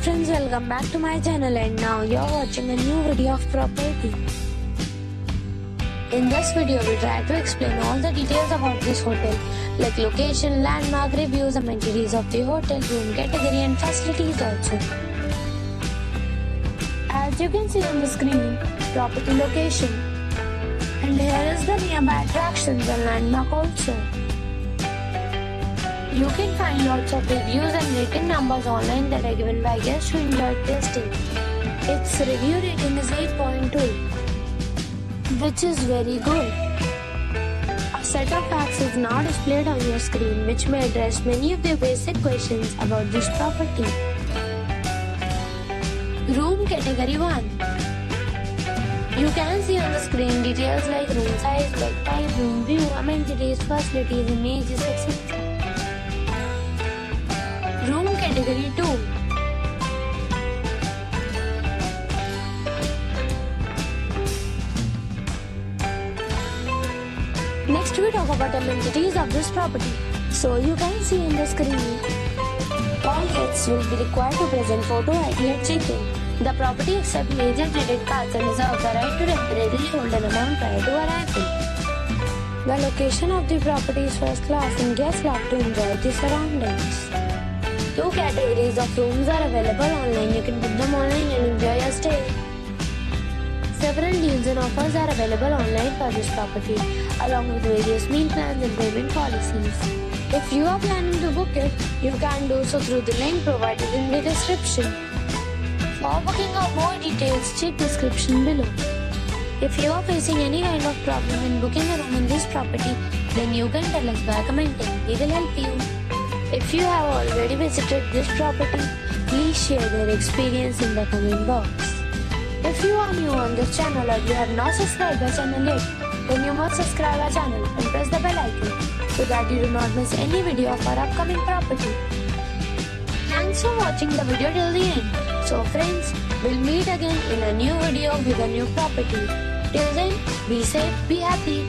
friends, welcome back to my channel, and now you're watching a new video of property. In this video, we try to explain all the details about this hotel, like location, landmark, reviews, amenities of the hotel, room category and facilities also. As you can see on the screen, property location. And here is the nearby attractions and landmark also. You can find lots of reviews and rating numbers online that are given by guests who enjoyed their stay. Its review rating is 8.2, which is very good. A set of facts is now displayed on your screen, which may address many of the basic questions about this property. Room category 1. You can see on the screen details like room size, bed type, room view, amenities, facilities, images, etc. Room category 2. Next we talk about amenities of this property. So you can see on the screen, all guests will be required to present photo ID at check-in. The property accepts major credit cards and reserves the right to temporarily hold an amount prior to arrival. The location of the property is first class and guests love to enjoy the surroundings. 2 categories of rooms are available online. You can book them online and enjoy your stay. Several deals and offers are available online for this property, along with various meal plans and payment policies. If you are planning to book it, you can do so through the link provided in the description. For booking or more details, check description below. If you are facing any kind of problem in booking a room in this property, then you can tell us by commenting. We will help you. If you have already visited this property, please share your experience in the comment box. If you are new on this channel or you have not subscribed our channel yet, then you must subscribe our channel and press the bell icon so that you do not miss any video of our upcoming property. Thanks for watching the video till the end. So friends, we'll meet again in a new video with a new property. Till then, be safe, be happy.